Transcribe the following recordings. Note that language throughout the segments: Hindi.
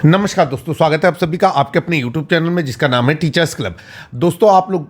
नमस्कार दोस्तों, स्वागत है आप सभी का आपके अपने यूट्यूब चैनल में जिसका नाम है टीचर्स क्लब। दोस्तों, आप लोग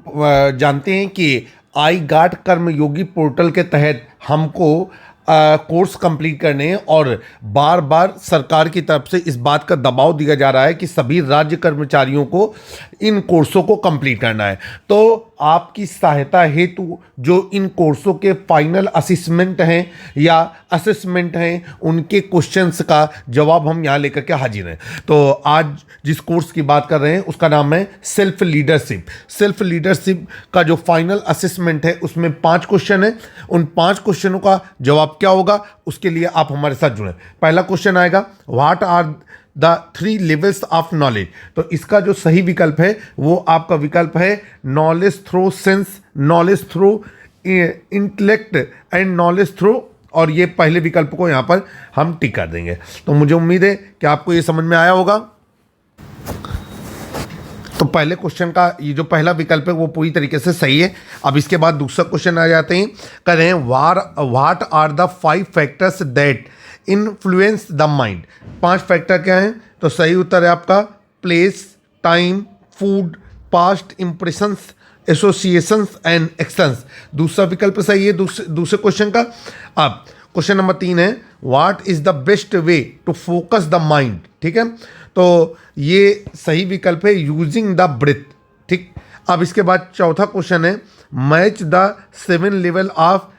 जानते हैं कि आई गाट कर्मयोगी पोर्टल के तहत हमको कोर्स कंप्लीट करने हैं और बार बार सरकार की तरफ से इस बात का दबाव दिया जा रहा है कि सभी राज्य कर्मचारियों को इन कोर्सों को कंप्लीट करना है। तो आपकी सहायता हेतु जो इन कोर्सों के फाइनल असेसमेंट हैं या असेसमेंट हैं, उनके क्वेश्चंस का जवाब हम यहाँ लेकर के हाजिर हैं। तो आज जिस कोर्स की बात कर रहे हैं उसका नाम है सेल्फ लीडरशिप। सेल्फ लीडरशिप का जो फाइनल असेसमेंट है उसमें 5 क्वेश्चन है। उन 5 क्वेश्चनों का जवाब क्या होगा उसके लिए आप हमारे साथ जुड़ें। पहला क्वेश्चन आएगा, what are the 3 levels of knowledge. तो इसका जो सही विकल्प है वो आपका विकल्प है knowledge through sense, knowledge through intellect and knowledge through, और ये पहले विकल्प को यहाँ पर हम टिक कर देंगे। तो मुझे उम्मीद है कि आपको ये समझ में आया होगा। तो पहले क्वेश्चन का ये जो पहला विकल्प है वो पूरी तरीके से सही है। अब इसके बाद दूसरा क्वेश्चन आ जाते हैं, कह रहे हैं what are the 5 factors that influence the mind. 5 factor क्या हैं? तो सही उत्तर है आपका place, time, food, past impressions, associations and actions. दूसरा विकल्प सही है दूसरे क्वेश्चन का। अब क्वेश्चन नंबर 3 है, what is the best way to focus the mind. ठीक है, तो ये सही विकल्प है यूजिंग द ब्रेथ। ठीक, अब इसके बाद चौथा क्वेश्चन है, match the 7 level of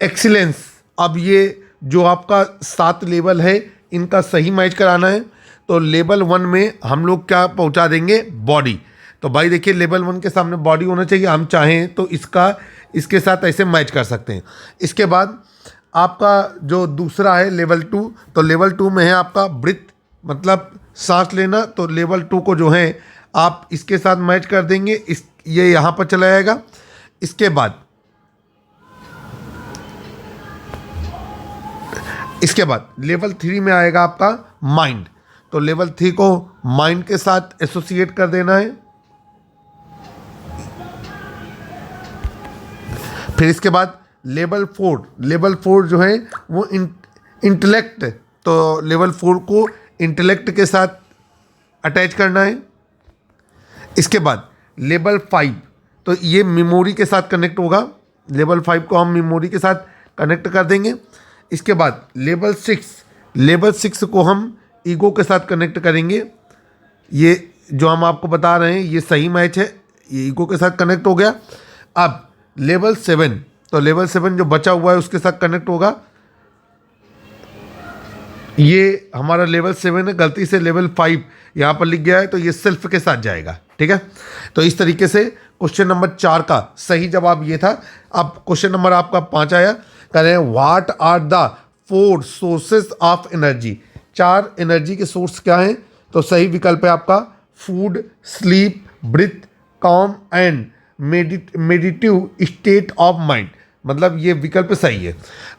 excellence. अब ये जो आपका 7 लेवल है इनका सही मैच कराना है। तो लेवल 1 में हम लोग क्या पहुंचा देंगे? बॉडी। तो भाई देखिए, लेवल 1 के सामने बॉडी होना चाहिए। हम चाहें तो इसके साथ ऐसे मैच कर सकते हैं। इसके बाद आपका जो दूसरा है लेवल 2, तो लेवल 2 में है आपका ब्रीथ, मतलब सांस लेना। तो लेवल 2 को जो है आप इसके साथ मैच कर देंगे, ये यहाँ पर चला जाएगा। इसके बाद लेवल 3 में आएगा आपका माइंड। तो लेवल 3 को माइंड के साथ एसोसिएट कर देना है। फिर इसके बाद लेवल 4 जो है वो इंटेलेक्ट। तो लेवल 4 को इंटेलेक्ट के साथ अटैच करना है। इसके बाद लेवल 5, तो ये मेमोरी के साथ कनेक्ट होगा। लेवल 5 को हम मेमोरी के साथ कनेक्ट कर देंगे। इसके बाद लेवल 6 को हम ईगो के साथ कनेक्ट करेंगे। ये जो हम आपको बता रहे हैं ये सही मैच है, ये ईगो के साथ कनेक्ट हो गया। अब लेवल 7, तो लेवल 7 जो बचा हुआ है उसके साथ कनेक्ट होगा। ये हमारा लेवल 7 है, गलती से लेवल 5 यहाँ पर लिख गया है, तो ये सेल्फ के साथ जाएगा। ठीक है, तो इस तरीके से क्वेश्चन नंबर 4 का सही जवाब ये था। अब क्वेश्चन नंबर आपका 5 आया, कह रहे हैं what are the 4 sources of energy. 4 energy के सोर्स क्या हैं? तो सही विकल्प है आपका food, sleep, breath, calm and meditative state of mind. मतलब ये विकल्प सही है।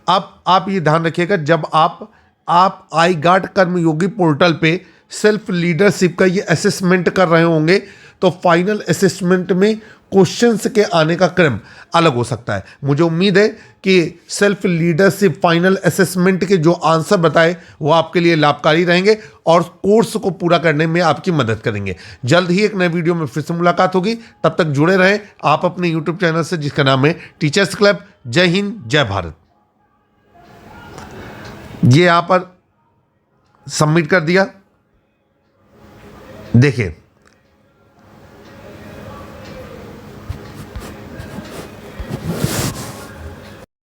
अब आप ये ध्यान रखिएगा, जब आप आई गाट कर्मयोगी पोर्टल पे सेल्फ लीडरशिप का ये असेसमेंट कर रहे होंगे तो फाइनल असेसमेंट में क्वेश्चंस के आने का क्रम अलग हो सकता है। मुझे उम्मीद है कि सेल्फ लीडरशिप फाइनल असेसमेंट के जो आंसर बताए वो आपके लिए लाभकारी रहेंगे और कोर्स को पूरा करने में आपकी मदद करेंगे। जल्द ही एक नए वीडियो में फिर से मुलाकात होगी, तब तक जुड़े रहें आप अपने यूट्यूब चैनल से जिसका नाम है टीचर्स क्लब। जय हिंद, जय भारत। ये यहाँ पर सबमिट कर दिया, देखिए।